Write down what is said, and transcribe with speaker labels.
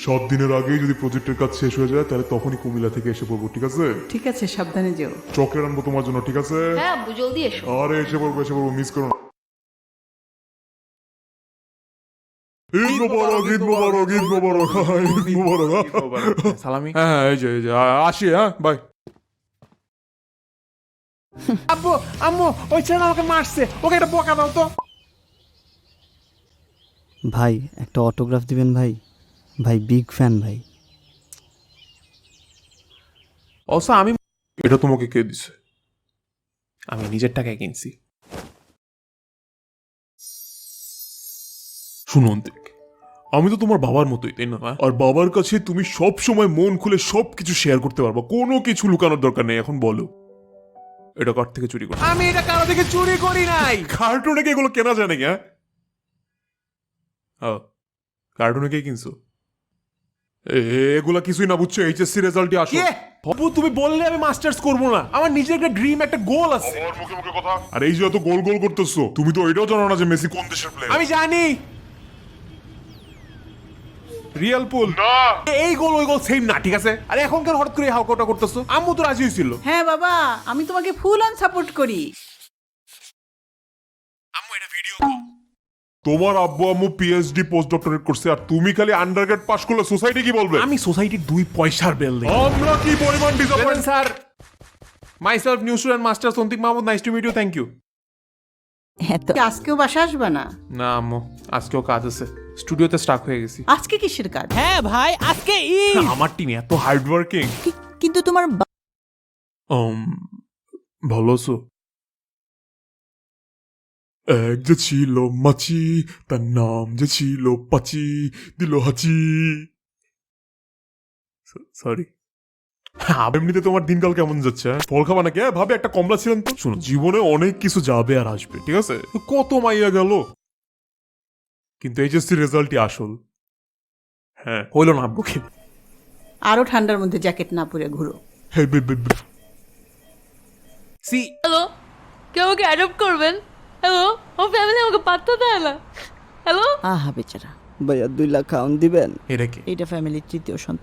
Speaker 1: 7 দিনের আগেই যদি প্রজেক্টের কাজ শেষ হয়ে যায় তাহলে তখনই কুমিল্লা থেকে এসে পড়বো, ঠিক আছে?
Speaker 2: ঠিক আছে, সাবধানে যেও।
Speaker 1: চকলেট আনবো তোমার জন্য, ঠিক আছে?
Speaker 3: হ্যাঁ আব্বু, জলদি এসো।
Speaker 1: আরে এসে পড়বো, মিস করো না। ঈদ মোবারক, ঈদ মোবারক, ঈদ মোবারক, ঈদ মোবারক।
Speaker 4: সালামি। হ্যাঁ এই যে আসি, হ্যাঁ বাই। আব্বু আম্মু ওই ছেলে আমাকে মারছে, ওকে একটা বকা দাও তো।
Speaker 5: ভাই একটা অটোগ্রাফ দিবেন ভাই, ভাই বিগ ফ্যান ভাই।
Speaker 4: অবশ্য আমি, এটা তোমাকে কে দিছে? আমি নিজের টাকায় কিনছি।
Speaker 1: শুনো অন্তিক, আমি তো তোমার বাবার মতোই, তাই না? আর বাবার কাছে তুমি সব সময় মন খুলে সবকিছু শেয়ার করতে পারবা, কোনো কিছু লুকানোর দরকার নেই। এখন বলো, এটা কার থেকে চুরি করো?
Speaker 4: আমি এটা কারো থেকে চুরি করি নাই।
Speaker 1: কার্টুনে কি এগুলো কেনা যায় নাকি? হ্যাঁ, কার্টুনে কে কিনছো? এগুলা কিছুই না, বুঝছো? এইচএসসি রেজাল্টই আসো।
Speaker 4: কে? বাবু তুমি বললে আমি মাস্টার্স করবো না? আমার নিজের একটা ড্রিম, একটা গোল আছে।
Speaker 1: মুখে মুখে কথা। আর এই যে এত গোল গোল করতেছো, তুমি তো এটাও জানো না যে মেসি কোন দেশের প্লেয়ার।
Speaker 4: আমি জানি রিয়াল পুল
Speaker 1: না,
Speaker 4: এই গোল ওই গোল সেম না, ঠিক আছে? আর এখন কেন হঠাৎ করে হাউকাটা করতেছো? আম্মু তো রাজি হয়েছিল।
Speaker 2: হ্যাঁ বাবা, আমি তোমাকে ফুল অন সাপোর্ট করি।
Speaker 4: আম্মু এটা ভিডিও।
Speaker 1: তোমার আব্বু আম্মু পিএইচডি পোস্ট ডক্টরেট করছে আর তুমি খালি আন্ডারগ্রেড পাস করলে সোসাইটি কি বলবে?
Speaker 4: আমি সোসাইটির 2 পয়সার বেল দেই।
Speaker 1: আমরা কি পরিমাণ disappoint.
Speaker 4: Sir, myself new student master Santik Mahmud, nice to meet you, thank you.
Speaker 2: আজকেও বাসা আসবে না?
Speaker 4: না আম্মু, আজকেও কাজ আছে, স্টুডিওতে স্টাক হয়ে গেছি।
Speaker 2: আজকে কিসের কাজ?
Speaker 6: হ্যাঁ ভাই, আজকে ঈদ।
Speaker 4: আমার টিম এত হার্ড ওয়ার্কিং।
Speaker 6: কিন্তু তোমার
Speaker 1: ভালো আছো? এক যে ছিল মাছি, তার নাম যে ছিল পাচি, দিল হাঁচি। সরি। এমনিতে তোমার দিনকাল কেমন যাচ্ছে? ফল খাবা নাকি? ভাবে একটা কমলা ছিলেন তো। শোনো, জীবনে অনেক কিছু যাবে আর আসবে, ঠিক আছে? কত মাইয়া গেল, কিন্তু এইচএসসি রেজাল্টই আসল। হ্যাঁ,
Speaker 4: হইল না আব্বুকে।
Speaker 2: আরো ঠান্ডার মধ্যে জ্যাকেট না পরে ঘুরো।
Speaker 1: হ্যাঁ,
Speaker 4: সি
Speaker 3: হ্যালো, কেউ আমাকে অ্যাডপ্ট করবেন? হ্যালো, আমার ফ্যামিলি আমাকে পাত্তা দেয় না। হ্যালো,
Speaker 6: আহা বেচারা।
Speaker 5: ভাইয়া 2 লাখ খাওয়ান দিবেন?
Speaker 4: এটা কি?
Speaker 6: এইটা ফ্যামিলির তৃতীয় সন্তান।